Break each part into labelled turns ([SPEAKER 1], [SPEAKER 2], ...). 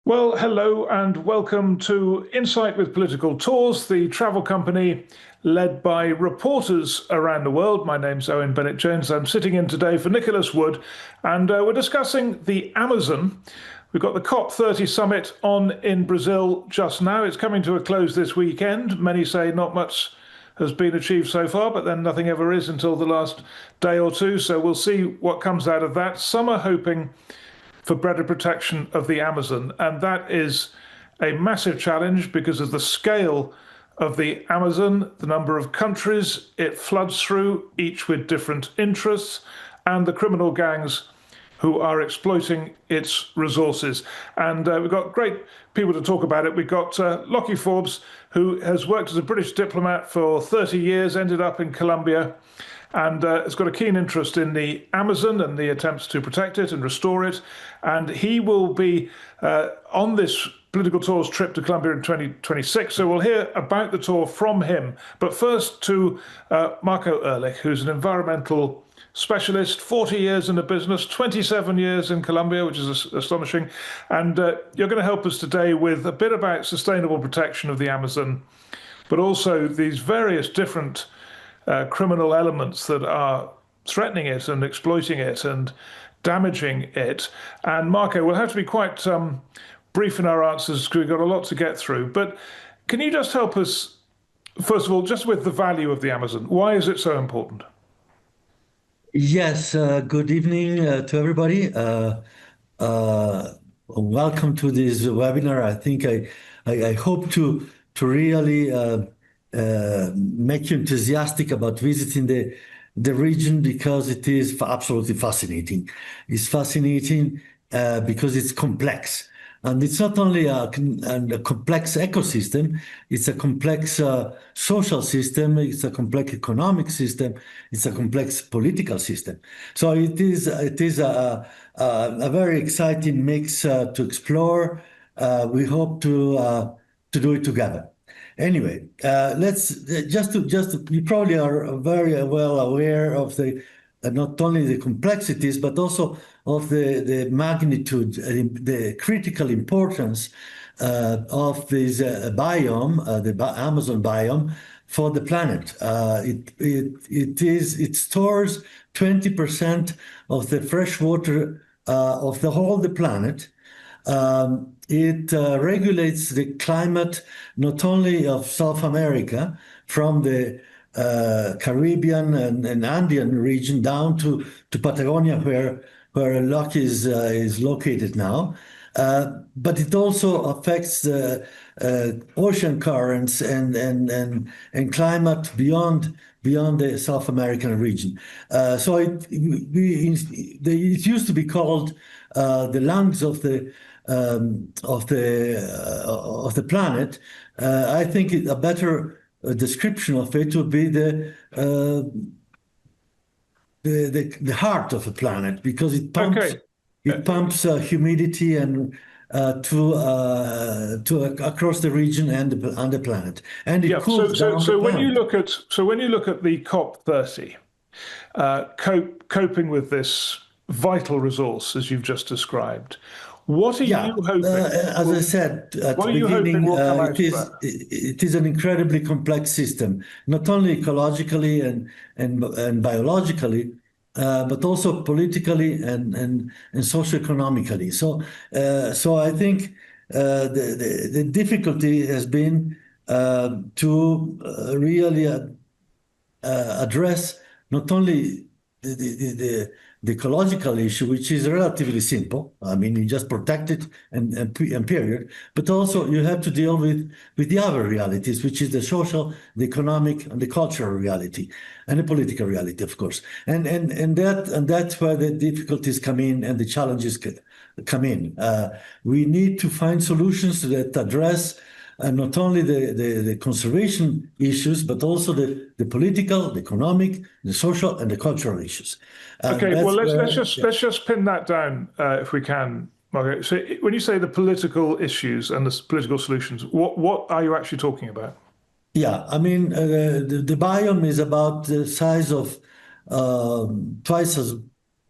[SPEAKER 1] Well, hello and welcome to Insight with Political Tours, the travel company led by reporters around the world. My name's Owen Bennett-Jones. I'm sitting in today for Nicholas Wood, and we're discussing the Amazon. We've got the COP30 summit on in Brazil just now. It's coming to a close this weekend. Many say not much has been achieved so far, but then nothing ever is until the last day or two. So we'll see what comes out of that. Some are hoping for better protection of the Amazon. And that is a massive challenge because of the scale of the Amazon, the number of countries it floods through, each with different interests, and the criminal gangs who are exploiting its resources. And we've got great people to talk about it. We've got Lachlan Forbes, who has worked as a British diplomat for 30 years, ended up in Colombia, and has got a keen interest in the Amazon and the attempts to protect it and restore it. And he will be on this political tours trip to Colombia in 2026. So we'll hear about the tour from him. But first to Marco Erlich, who's an environmental specialist, 40 years in the business, 27 years in Colombia, which is astonishing. And you're going to help us today with a bit about sustainable protection of the Amazon, but also these various different criminal elements that are threatening it and exploiting it and damaging it. And Marco, we'll have to be quite brief in our answers because we've got a lot to get through. But can you just help us, first of all, just with the value of the Amazon? Why is it so important?
[SPEAKER 2] Yes, good evening to everybody. Welcome to this webinar. I think I hope to really make you enthusiastic about visiting the region because it is absolutely fascinating. It's fascinating because it's complex. And it's not only a complex ecosystem, it's a complex social system, it's a complex economic system, it's a complex political system. So it is a very exciting mix to explore. We hope to do it together. Anyway, let's just you probably are very well aware of the not only the complexities but also of the magnitude, the critical importance of this biome, the Amazon biome, for the planet. It stores 20% of the fresh water of the planet. It regulates the climate not only of South America from the Caribbean and Andean region down to Patagonia, where Erlich is located now, but it also affects the ocean currents and climate beyond the South American region. So it used to be called the lungs of the planet. I think a better description of it would be the heart of the planet because it pumps humidity and to across the region and the planet, and it cools down the
[SPEAKER 1] when
[SPEAKER 2] planet.
[SPEAKER 1] you look at the COP30, coping with this vital resource as you've just described, what are you hoping?
[SPEAKER 2] As I said at the beginning, it is an incredibly complex system, not only ecologically and biologically, but also politically and socioeconomically. So I think the difficulty has been to really address not only the ecological issue, which is relatively simple. I mean, you just protect it and period. But also you have to deal with the other realities, which is the social, the economic, and the cultural reality, and the political reality, of course. And that's where the difficulties come in and the challenges come in. We need to find solutions that address not only the conservation issues, but also the political, the economic, the social, and the cultural issues.
[SPEAKER 1] Okay, well, let's just pin that down if we can, Margaret. So when you say the political issues and the political solutions, what are you actually talking about?
[SPEAKER 2] Yeah, I mean, the biome is about the size of twice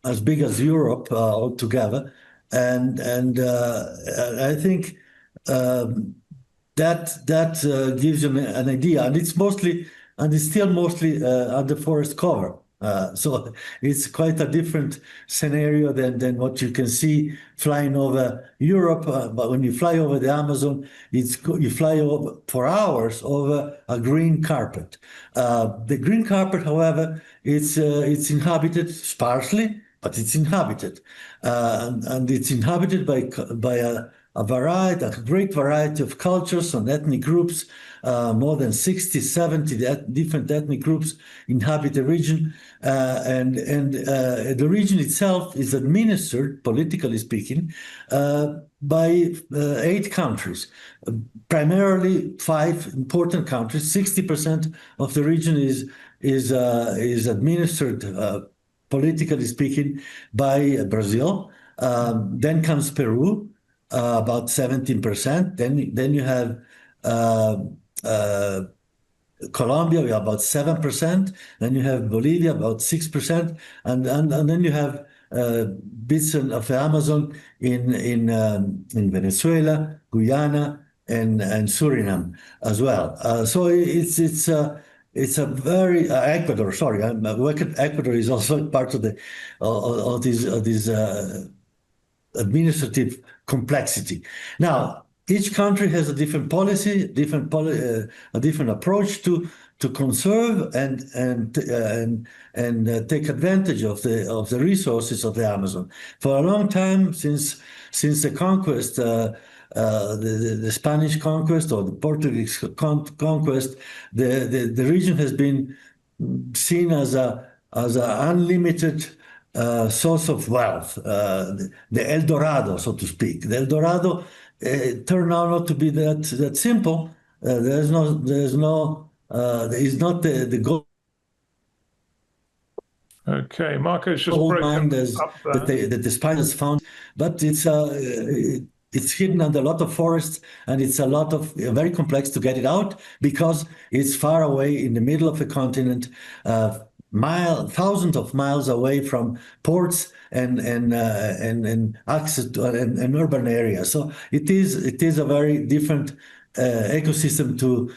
[SPEAKER 2] as big as Europe altogether. and I think that gives you an idea, and it's still mostly under forest cover. So it's quite a different scenario than what you can see flying over Europe. But when you fly over the Amazon, you fly over for hours over a green carpet. The green carpet, however, it's inhabited sparsely, but it's inhabited, and it's inhabited by a great variety of cultures and ethnic groups. More than 60, 70 different ethnic groups inhabit the region, and the region itself is administered, politically speaking, by 8 countries, primarily 5 important countries. 60% of the region is administered, politically speaking, by Brazil. Then comes Peru, about 17%. Then you have Colombia, about 7%. Then you have Bolivia, about 6%, and then you have bits of the Amazon in Venezuela, Guyana, and Suriname as well. So it's a very Ecuador. Sorry, Ecuador is also part of this administrative complexity. Now, each country has a different policy, a different approach to conserve and take advantage of the resources of the Amazon. For a long time, since the conquest, the Spanish conquest or the Portuguese conquest, the region has been seen as an unlimited source of wealth, the El Dorado, so to speak. The El Dorado turned out not to be that simple. There is not the gold.
[SPEAKER 1] Okay, Marco's just broken
[SPEAKER 2] that the Spaniards found, but it's hidden under a lot of forest, and it's very complex to get it out because it's far away in the middle of the continent, thousands of miles away from ports and access to an urban area. So it is a very different ecosystem to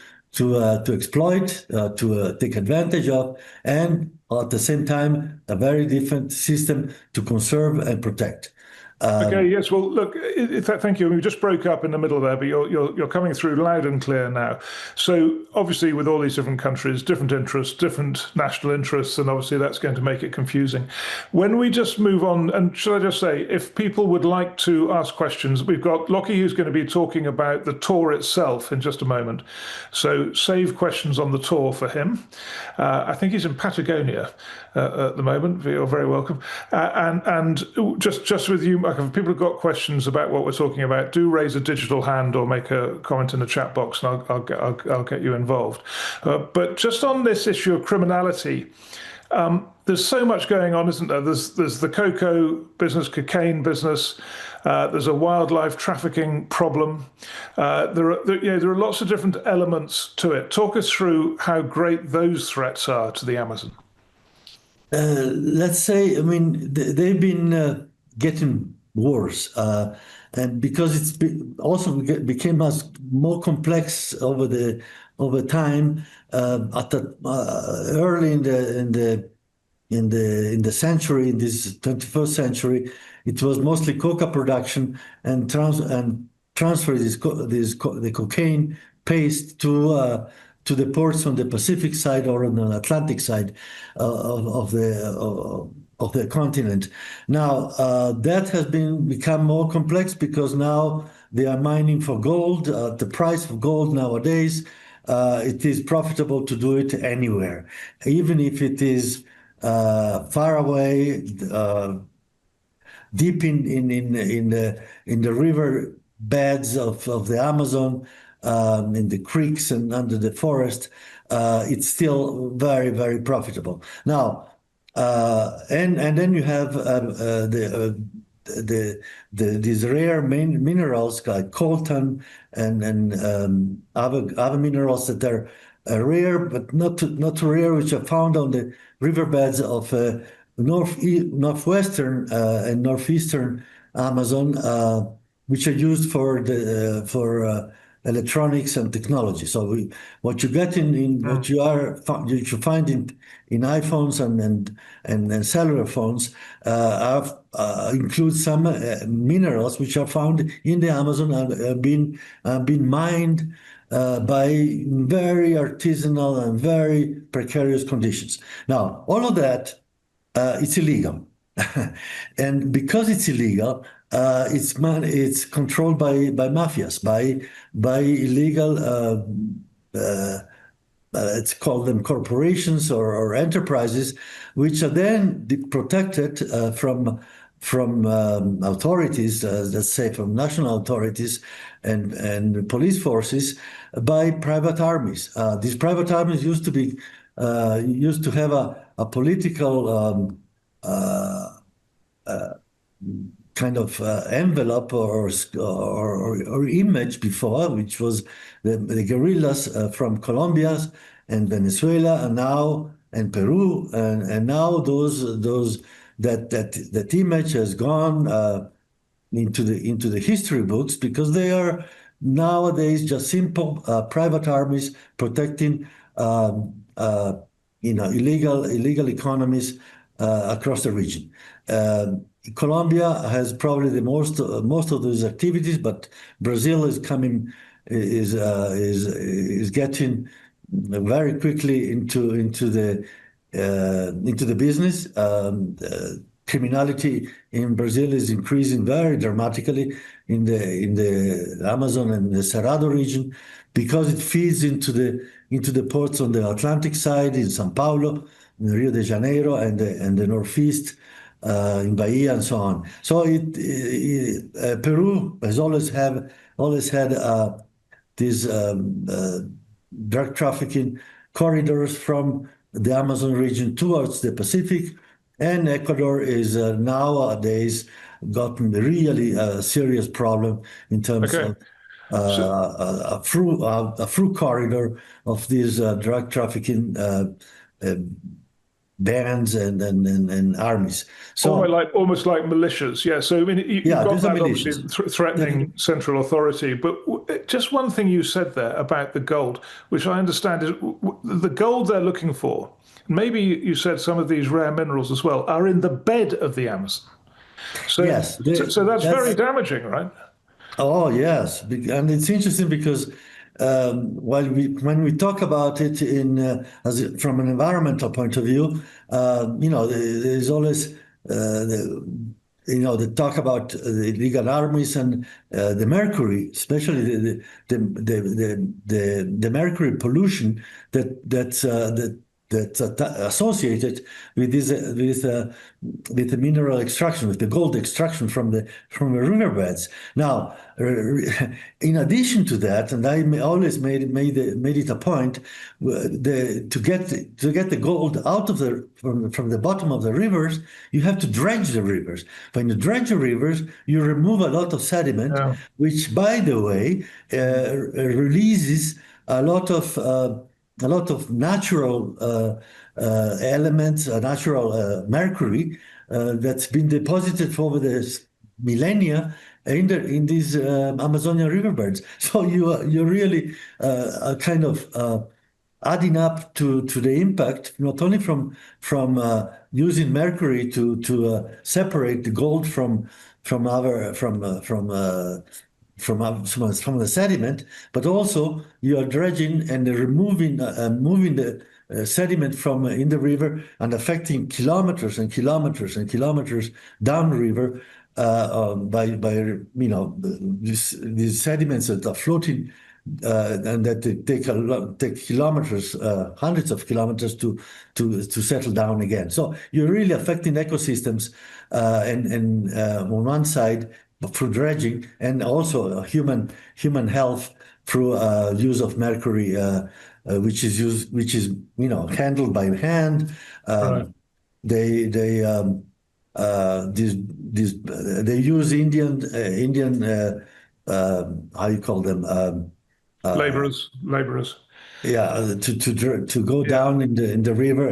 [SPEAKER 2] exploit, to take advantage of, and at the same time a very different system to conserve and protect.
[SPEAKER 1] Okay. Yes. Well, look. Thank you. We just broke up in the middle there, but you're coming through loud and clear now. So obviously, with all these different countries, different interests, different national interests, and obviously that's going to make it confusing. When we just move on, and should I just say, if people would like to ask questions, we've got Lockie who's going to be talking about the tour itself in just a moment. So save questions on the tour for him. I think he's in Patagonia at the moment. You're very welcome. And just with you, if people have got questions about what we're talking about, do raise a digital hand or make a comment in the chat box, and I'll get you involved. But just on this issue of criminality, there's so much going on, isn't there? There's the cocoa business, cocaine business. There's a wildlife trafficking problem. There are lots of different elements to it. Talk us through how great those threats are to the Amazon.
[SPEAKER 2] Let's say, they've been getting worse, and because also became more complex over time. Early in the century, in this 21st century, it was mostly coca production and transfer the cocaine paste to the ports on the Pacific side or on the Atlantic side of the continent. Now, that has become more complex because now they are mining for gold. The price of gold nowadays, it is profitable to do it anywhere, even if it is far away, deep in the river beds of the Amazon, in the creeks and under the forest. It's still very, very profitable. Now, and then you have these rare minerals like coltan and other minerals that are rare, but not too rare, which are found on the riverbeds of northwestern and northeastern Amazon, which are used for electronics and technology. So what you get what you find in iPhones and cellular phones include some minerals which are found in the Amazon and been mined by very artisanal and very precarious conditions. Now, all of that, it's illegal. And because it's illegal, it's controlled by mafias, by illegal, let's call them corporations or enterprises, which are then protected from authorities, let's say from national authorities and police forces, by private armies. These private armies used to have a political kind of envelope or image before, which was the guerrillas from Colombia and Venezuela, and Peru, and now that image has gone into the history books, because they are nowadays just simple private armies protecting illegal economies across the region. Colombia has probably the most of those activities, but Brazil is getting very quickly into the business. Criminality in Brazil is increasing very dramatically in the Amazon and the Cerrado region, because it feeds into the ports on the Atlantic side in São Paulo, in Rio de Janeiro, and the Northeast, in Bahia and so on. So Peru has always had these drug trafficking corridors from the Amazon region towards the Pacific, and Ecuador is nowadays gotten a really serious problem in terms of a through corridor of these drug trafficking bands and armies. So
[SPEAKER 1] almost like militias, yeah. So I mean, you've got that obviously threatening central authority. But just one thing you said there about the gold, which I understand is the gold they're looking for. Maybe you said some of these rare minerals as well are in the bed of the Amazon. So
[SPEAKER 2] yes,
[SPEAKER 1] so that's very damaging, right?
[SPEAKER 2] Oh yes, and it's interesting because when we talk about it from an environmental point of view, there's always the talk about the illegal armies and the mercury, especially the mercury pollution that's associated with the mineral extraction, with the gold extraction from the riverbeds. Now, in addition to that, and I always made it a point to get the gold out of from the bottom of the rivers, you have to dredge the rivers. When you dredge the rivers, you remove a lot of sediment, which, by the way, releases a lot of natural elements, natural mercury that's been deposited over the millennia in these Amazonian riverbeds. So you're really kind of adding up to the impact, not only from using mercury to separate the gold from the sediment, but also you are dredging and moving the sediment from in the river and affecting kilometers and kilometers and kilometers downriver by these sediments that are floating and that take kilometers, hundreds of kilometers to settle down again. So you're really affecting ecosystems and on one side through dredging, and also human health through use of mercury, which is handled by hand. They use Indian how you call them
[SPEAKER 1] laborers.
[SPEAKER 2] Yeah, to go down in the river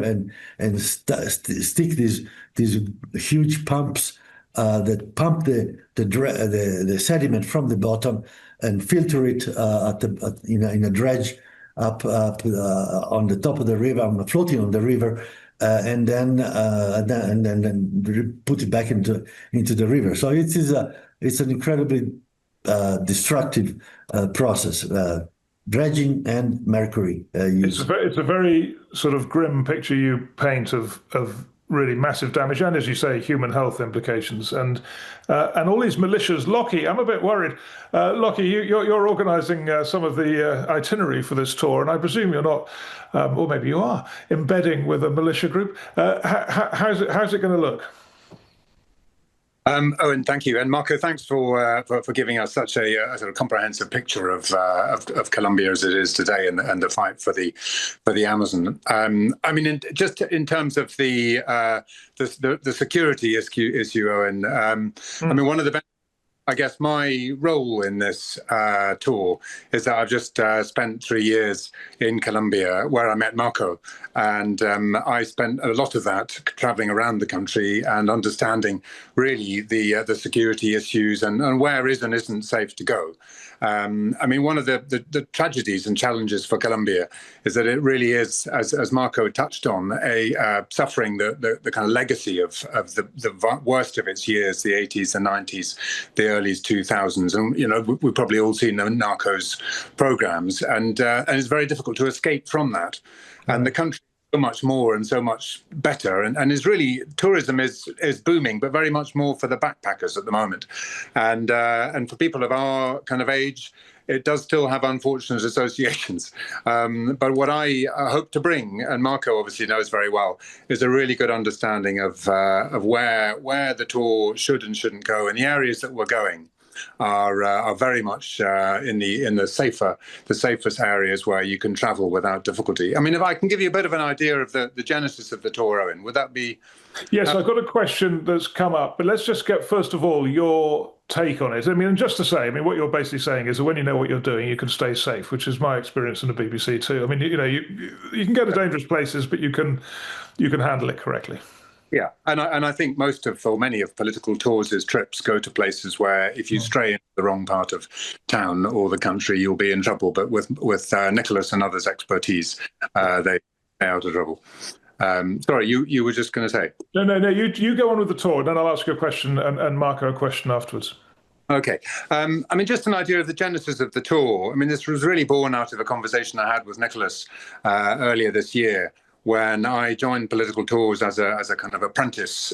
[SPEAKER 2] and stick these huge pumps that pump the sediment from the bottom and filter it in a dredge up on the top of the river, floating on the river, and then put it back into the river. So it's an incredibly destructive process. Dredging and mercury use.
[SPEAKER 1] It's a very sort of grim picture you paint of really massive damage and, as you say, human health implications and all these militias. Lockie, I'm a bit worried. Lockie, you're organising some of the itinerary for this tour, and I presume you're not, or maybe you are, embedding with a militia group. How's it going to look?
[SPEAKER 3] Owen, thank you, and Marco, thanks for giving us such a sort of comprehensive picture of Colombia as it is today and the fight for the Amazon. I mean, just in terms of the security issue, Owen. I mean, one of the I guess my role in this tour is that I've just spent 3 years in Colombia, where I met Marco, and I spent a lot of that traveling around the country and understanding really the security issues and where is and isn't safe to go. I mean, one of the tragedies and challenges for Colombia is that it really is, as Marco touched on, suffering the kind of legacy of the worst of its years, the 80s, the 90s, the early 2000s. And, you know, we've probably all seen the Narcos programs, and it's very difficult to escape from that. And the country so much more and so much better, and is really, tourism is booming, but very much more for the backpackers at the moment, and for people of our kind of age, it does still have unfortunate associations. But what I hope to bring, and Marco obviously knows very well, is a really good understanding of where the tour should and shouldn't go, and the areas that we're going are very much in the safest areas where you can travel without difficulty. I mean, if I can give you a bit of an idea of the genesis of the tour, Owen, would that be?
[SPEAKER 1] Yes, I've got a question that's come up, but let's just get first of all your take on it. I mean, and just to say, I mean, what you're basically saying is that when you know what you're doing, you can stay safe, which is my experience in the BBC too. I mean, you know, you can go to dangerous places, but you can handle it correctly.
[SPEAKER 3] Yeah, and I think many of political tours' trips go to places where if you stray into the wrong part of town or the country, you'll be in trouble. But with Nicholas and others' expertise, they stay out of trouble. Sorry, you were just going to say?
[SPEAKER 1] No. You go on with the tour, then I'll ask you a question and Marco a question afterwards.
[SPEAKER 3] Okay. I mean, just an idea of the genesis of the tour. I mean, this was really born out of a conversation I had with Nicholas earlier this year, when I joined political tours as a kind of apprentice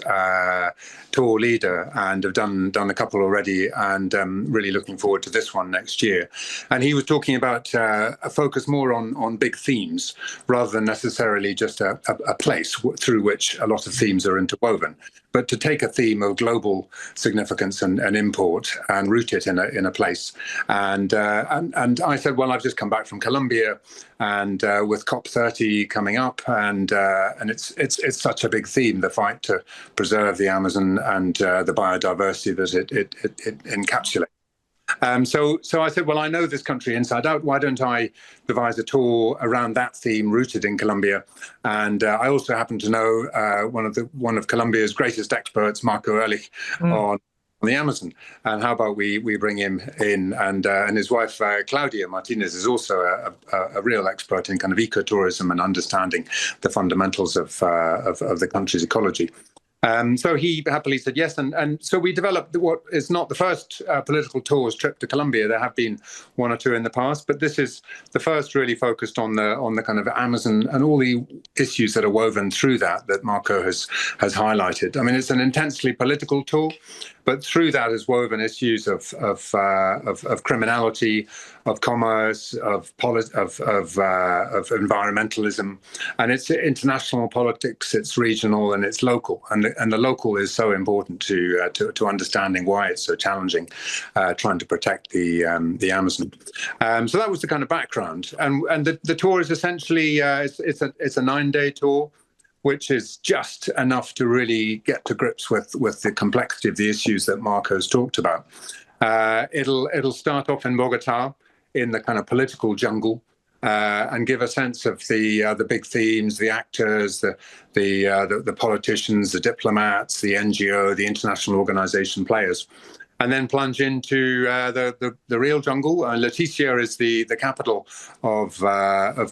[SPEAKER 3] tour leader, and have done a couple already, and really looking forward to this one next year. And he was talking about a focus more on big themes rather than necessarily just a place through which a lot of themes are interwoven, but to take a theme of global significance and import and root it in a place. And I said, well, I've just come back from Colombia, and with COP30 coming up, and it's such a big theme, the fight to preserve the Amazon and the biodiversity that it encapsulates. So I said, well, I know this country inside out. Why don't I devise a tour around that theme, rooted in Colombia? And I also happen to know one of Colombia's greatest experts, Marco Erlich, on the Amazon. And how about we bring him in? And his wife Claudia Martinez is also a real expert in kind of ecotourism and understanding the fundamentals of the country's ecology. So he happily said yes, and so we developed what is not the first political tours trip to Colombia. There have been one or two in the past, but this is the first really focused on the kind of Amazon and all the issues that are woven through that Marco has highlighted. I mean, it's an intensely political tour, but through that is woven issues of criminality, of commerce, of environmentalism, and it's international politics, it's regional, and it's local. And the local is so important to understanding why it's so challenging trying to protect the Amazon. So that was the kind of background, and the tour is essentially it's a 9-day tour, which is just enough to really get to grips with the complexity of the issues that Marco's talked about. It'll start off in Bogota, in the kind of political jungle, and give a sense of the big themes, the actors, the politicians, the diplomats, the NGO, the international organization players, and then plunge into the real jungle. Leticia is the capital of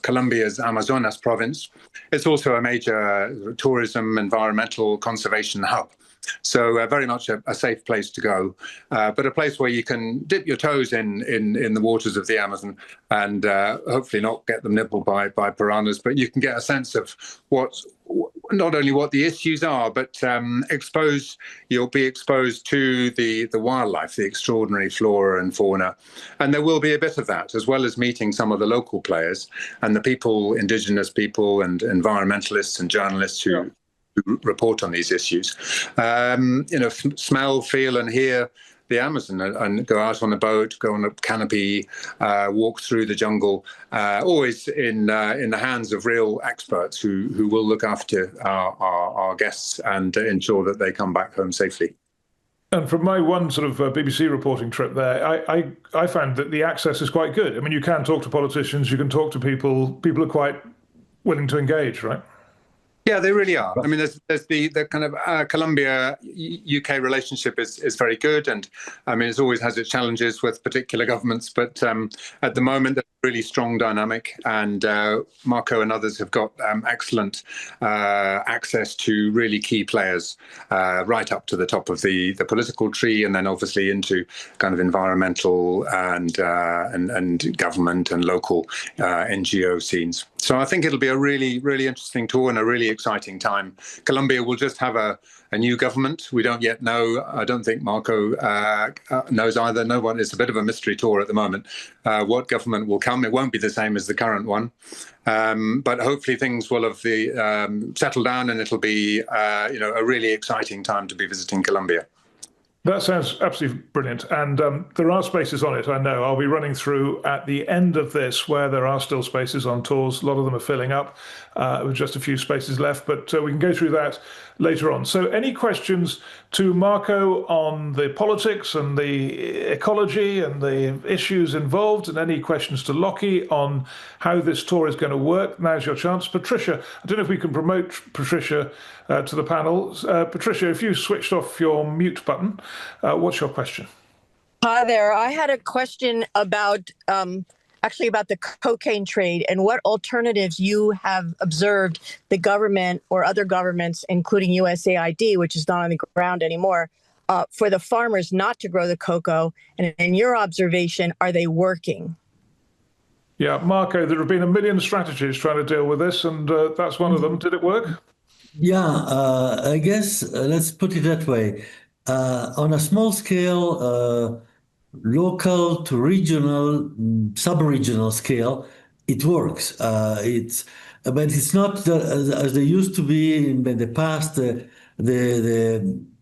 [SPEAKER 3] Colombia's Amazonas province. It's also a major tourism, environmental conservation hub. So very much a safe place to go, but a place where you can dip your toes in the waters of the Amazon and hopefully not get them nibbled by piranhas, but you can get a sense of not only what the issues are, but you'll be exposed to the wildlife, the extraordinary flora and fauna. And there will be a bit of that, as well as meeting some of the local players and the people, indigenous people and environmentalists and journalists who report on these issues. Smell, feel and hear the Amazon and go out on a boat, go on a canopy, walk through the jungle, always in the hands of real experts who will look after our guests and ensure that they come back home safely.
[SPEAKER 1] And from my one sort of BBC reporting trip there, I found that the access is quite good. I mean, you can talk to politicians, you can talk to people. People are quite willing to engage, right?
[SPEAKER 3] Yeah, they really are. I mean, there's the kind of Colombia-UK relationship is very good, and I mean, it always has its challenges with particular governments. But at the moment, there's a really strong dynamic, and Marco and others have got excellent access to really key players, right up to the top of the political tree, and then obviously into kind of environmental and government and local NGO scenes. So I think it'll be a really, really interesting tour and a really exciting time. Colombia will just have a new government. We don't yet know. I don't think Marco knows either. No one. It's a bit of a mystery tour at the moment. What government will come? It won't be the same as the current one, but hopefully things will have settled down, and it'll be a really exciting time to be visiting Colombia.
[SPEAKER 1] That sounds absolutely brilliant. And there are spaces on it, I know. I'll be running through at the end of this where there are still spaces on tours. A lot of them are filling up with just a few spaces left, but we can go through that later on. So any questions to Marco on the politics and the ecology and the issues involved, and any questions to Lockie on how this tour is going to work, now's your chance. Patricia, I don't know if we can promote Patricia to the panel. Patricia, if you switched off your mute button, what's your question?
[SPEAKER 4] Hi there. I had a question about actually about the cocaine trade and what alternatives you have observed the government or other governments, including USAID, which is not on the ground anymore, for the farmers not to grow the cocoa. And in your observation, are they working?
[SPEAKER 1] Yeah, Marco, there have been a million strategies trying to deal with this, and that's one of them. Did it work?
[SPEAKER 2] Yeah, I guess let's put it that way. On a small scale, local to regional, sub-regional scale, it works. But it's not as they used to be in the past.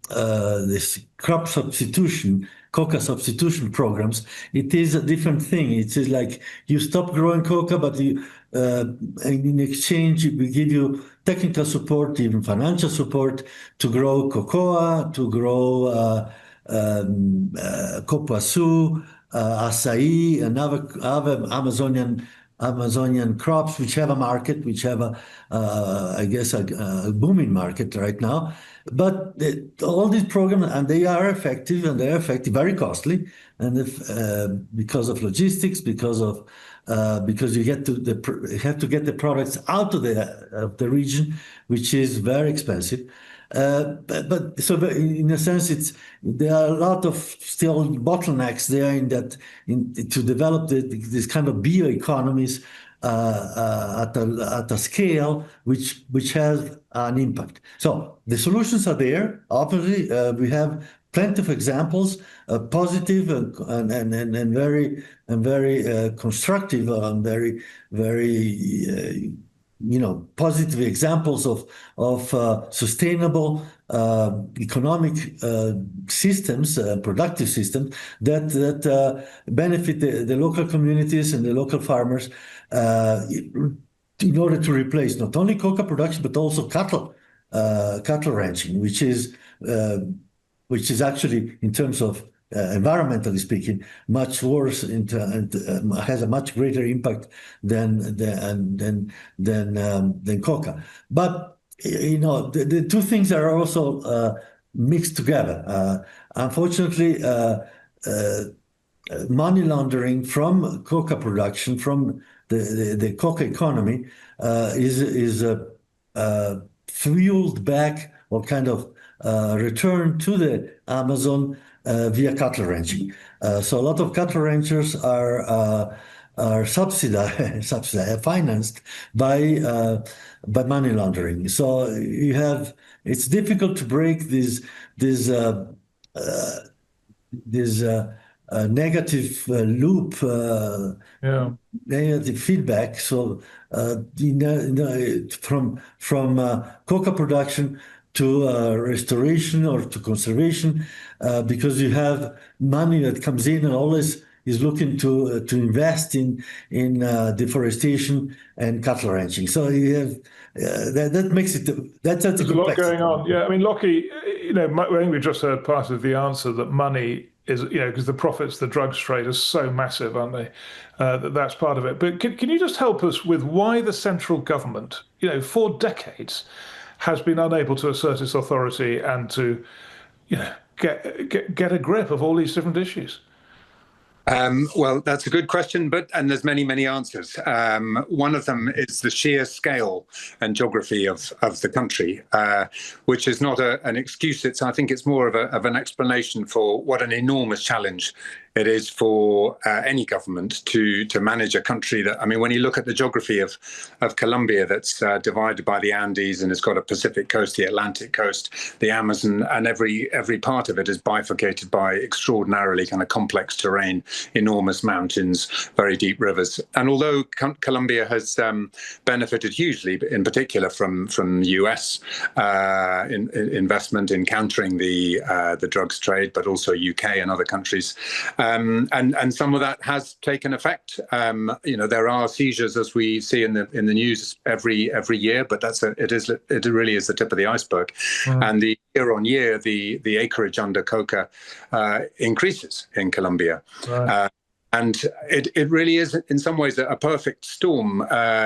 [SPEAKER 2] This crop substitution, coca substitution programs. It is a different thing. It is like you stop growing coca, but in exchange we give you technical support, even financial support, to grow cocoa, to grow copaçu, acai, and other Amazonian crops, which have a market, which have I guess a booming market right now. But all these programs, and they are effective, and they're effective, very costly, and because of logistics, because you have to get the products out of the region, which is very expensive. But in a sense, there are a lot of still bottlenecks there to develop this kind of bioeconomies at a scale which has an impact. So the solutions are there. Obviously, we have plenty of examples, positive and very constructive and very positive examples of sustainable economic systems, productive systems that benefit the local communities and the local farmers in order to replace not only coca production but also cattle ranching, which is actually, in terms of environmentally speaking, much worse and has a much greater impact than coca. But the two things are also mixed together. Unfortunately, money laundering from coca production, from the coca economy, is fueled back or kind of returned to the Amazon via cattle ranching. So a lot of cattle ranchers are subsidized, financed by money laundering. So it's difficult to break this negative loop, negative feedback. So from coca production to restoration or to conservation, because you have money that comes in and always is looking to invest in deforestation and cattle ranching. So you have that makes it that's a
[SPEAKER 1] lot going on. Yeah, I mean, Lockie, I think we just heard part of the answer, that money is, because the profits, the drugs trade, are so massive, aren't they? That's part of it. But can you just help us with why the central government, for decades, has been unable to assert its authority and to, get a grip of all these different issues?
[SPEAKER 3] Well, that's a good question, and there's many, many answers. One of them is the sheer scale and geography of the country, which is not an excuse. I think it's more of an explanation for what an enormous challenge it is for any government to manage a country that, I mean, when you look at the geography of Colombia, that's divided by the Andes and it's got a Pacific coast, the Atlantic coast, the Amazon, and every part of it is bifurcated by extraordinarily kind of complex terrain, enormous mountains, very deep rivers. And although Colombia has benefited hugely, in particular from US investment in countering the drugs trade, but also UK and other countries, and some of that has taken effect. There are seizures, as we see in the news every year, but it really is the tip of the iceberg. And the year on year, the acreage under coca increases in Colombia. Right. And it really is, in some ways, a perfect storm,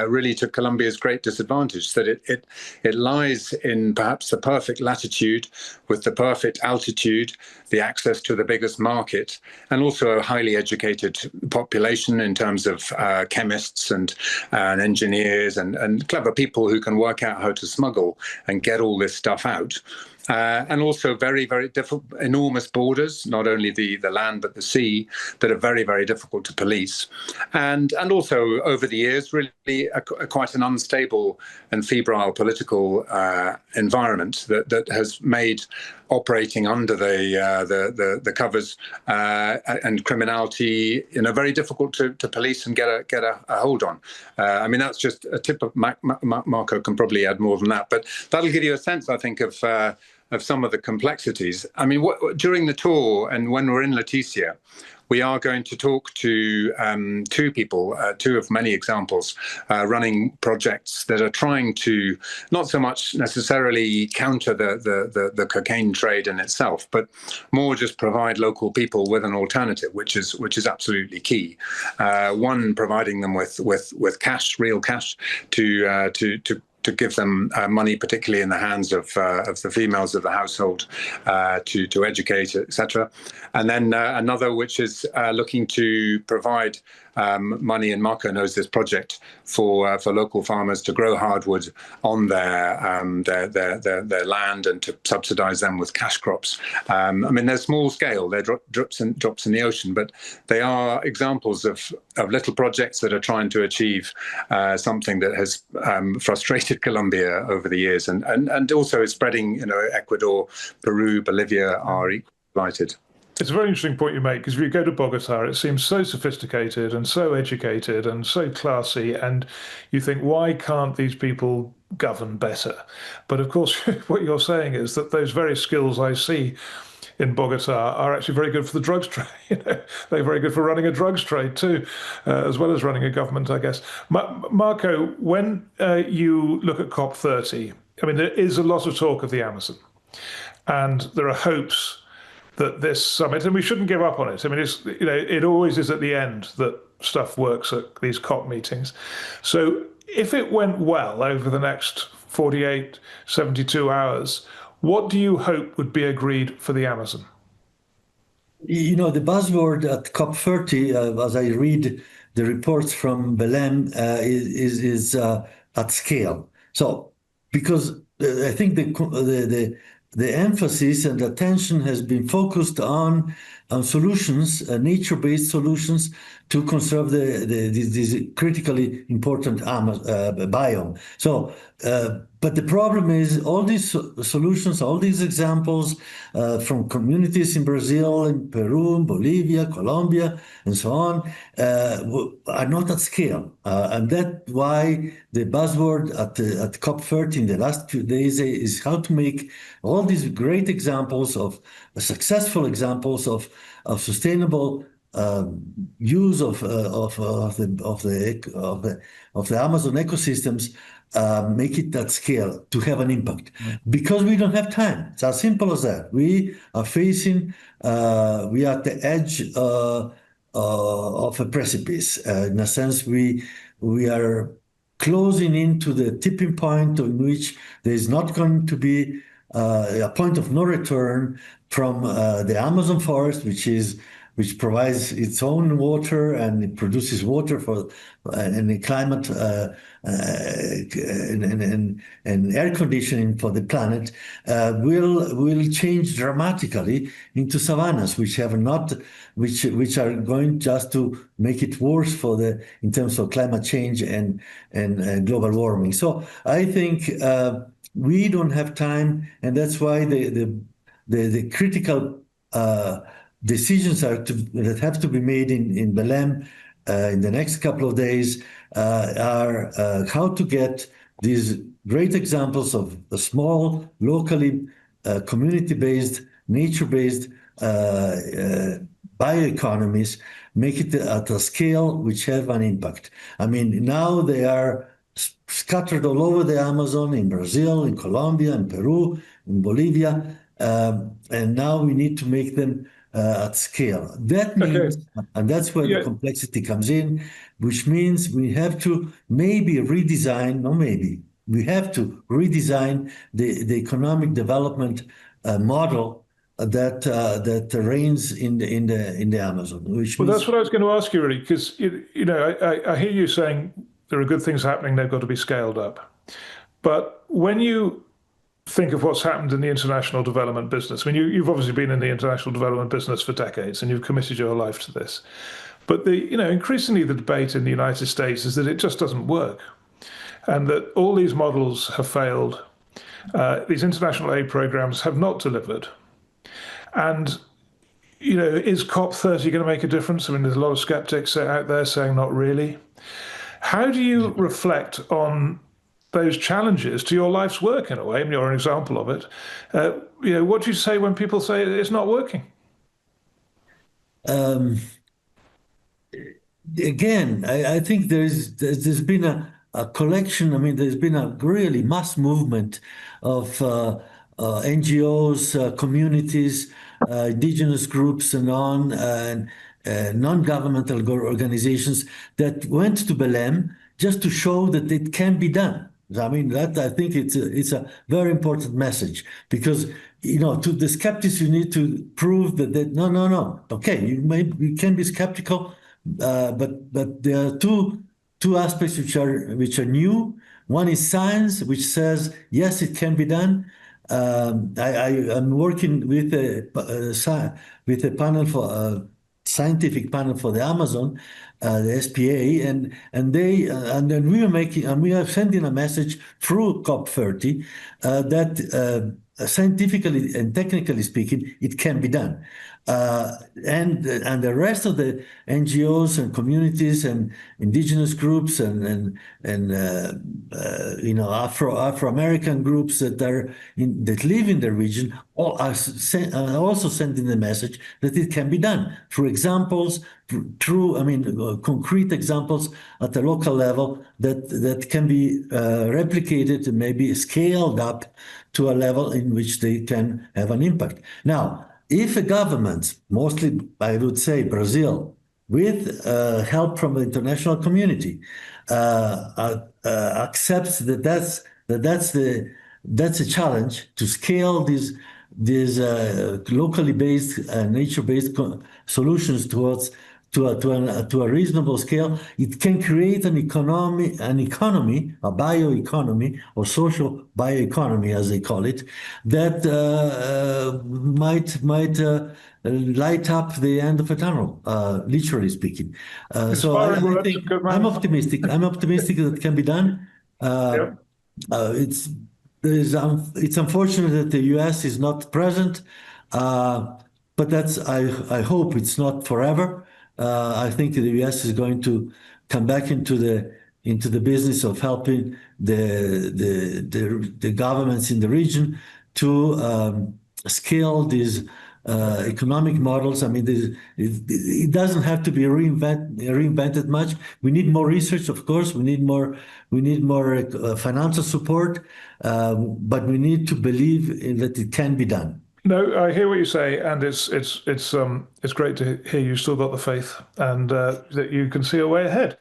[SPEAKER 3] really, to Colombia's great disadvantage, that it lies in perhaps the perfect latitude with the perfect altitude, the access to the biggest market, and also a highly educated population in terms of chemists and engineers and clever people who can work out how to smuggle and get all this stuff out. And also very, very enormous borders, not only the land but the sea, that are very, very difficult to police. And also over the years, really quite an unstable and febrile political environment that has made operating under the covers and criminality, very difficult to police and get a hold on. I mean, that's just a tip of Marco can probably add more than that, but that'll give you a sense, I think, of some of the complexities. I mean, during the tour and when we're in Leticia, we are going to talk to two people, two of many examples, running projects that are trying to not so much necessarily counter the cocaine trade in itself, but more just provide local people with an alternative, which is absolutely key. One, providing them with cash, real cash, to give them money, particularly in the hands of the females of the household, to educate, etc. And then another, which is looking to provide money, and Marco knows this project, for local farmers to grow hardwood on their land and to subsidise them with cash crops. I mean, they're small scale; they're drops in the ocean, but they are examples of little projects that are trying to achieve something that has frustrated Colombia over the years, and also is spreading. Ecuador, Peru, Bolivia are equally delighted.
[SPEAKER 1] It's a very interesting point you make, because if you go to Bogota, it seems so sophisticated and so educated and so classy, and you think, why can't these people govern better? But of course, what you're saying is that those very skills I see in Bogota are actually very good for the drugs trade. They're very good for running a drugs trade too, as well as running a government, I guess. Marco, when you look at COP30, I mean, there is a lot of talk of the Amazon, and there are hopes that this summit, and we shouldn't give up on it. I mean, it's, it always is at the end that stuff works at these COP meetings. So if it went well over the next 48, 72 hours, what do you hope would be agreed for the Amazon?
[SPEAKER 2] The buzzword at COP30, as I read the reports from Belém, is at scale. So, because I think the emphasis and attention has been focused on solutions, nature-based solutions to conserve this critically important biome. So, but the problem is all these solutions, all these examples from communities in Brazil, in Peru, Bolivia, Colombia, and so on, are not at scale. And that's why the buzzword at COP30 in the last few days is how to make all these great examples of successful examples of sustainable use of the Amazon ecosystems, make it at scale to have an impact. Because we don't have time. It's as simple as that. We are facing, we are at the edge of a precipice. In a sense, we are closing into the tipping point in which there is not going to be a point of no return from the Amazon forest, which provides its own water, and it produces water for and climate and air conditioning for the planet, will change dramatically into savannas, which are going just to make it worse in terms of climate change and global warming. So I think we don't have time, and that's why the critical decisions that have to be made in Belém in the next couple of days are how to get these great examples of small, locally community-based, nature-based bioeconomies, make it at a scale which have an impact. I mean, now they are scattered all over the Amazon, in Brazil, in Colombia, in Peru, in Bolivia, and now we need to make them at scale. That means, and that's where the complexity comes in, which means we have to we have to redesign the economic development model that reigns in the Amazon.
[SPEAKER 1] That's what I was going to ask you, really, because I hear you saying there are good things happening, they've got to be scaled up. But when you think of what's happened in the international development business, I mean, you've obviously been in the international development business for decades, and you've committed your life to this. But increasingly the debate in the United States is that it just doesn't work, and that all these models have failed. These international aid programs have not delivered. And, is COP30 going to make a difference? I mean, there's a lot of skeptics out there saying not really. How do you reflect on those challenges to your life's work in a way? I mean, you're an example of it. What do you say when people say it's not working?
[SPEAKER 2] Again, I think there's been a collection. I mean, there's been a really mass movement of NGOs, communities, indigenous groups, and non-governmental organizations that went to Belém just to show that it can be done. I mean, I think it's a very important message, because to the skeptics you need to prove that no. Okay, you can be skeptical, but there are two aspects which are new. One is science, which says yes, it can be done. I'm working with a panel for scientific panel for the Amazon, the SPA, and then we are sending a message through COP30 that scientifically and technically speaking, it can be done. And the rest of the NGOs and communities and indigenous groups and Afro-American groups that live in the region are also sending the message that it can be done through examples, concrete examples at the local level that can be replicated and maybe scaled up to a level in which they can have an impact. Now, if a government, mostly I would say Brazil, with help from the international community, accepts that that's a challenge to scale these locally based, nature-based solutions towards to a reasonable scale, it can create an economy, a bioeconomy or social bioeconomy, as they call it, that might light up the end of a tunnel, literally speaking. So I think I'm optimistic. I'm optimistic that it can be done. It's unfortunate that the U.S. is not present, but that's I hope it's not forever. I think the U.S. is going to come back into the business of helping the governments in the region to scale these economic models. I mean, it doesn't have to be reinvented much. We need more research, of course. We need more financial support, but we need to believe that it can be done.
[SPEAKER 1] No, I hear what you say, and it's great to hear you still got the faith and that you can see a way ahead.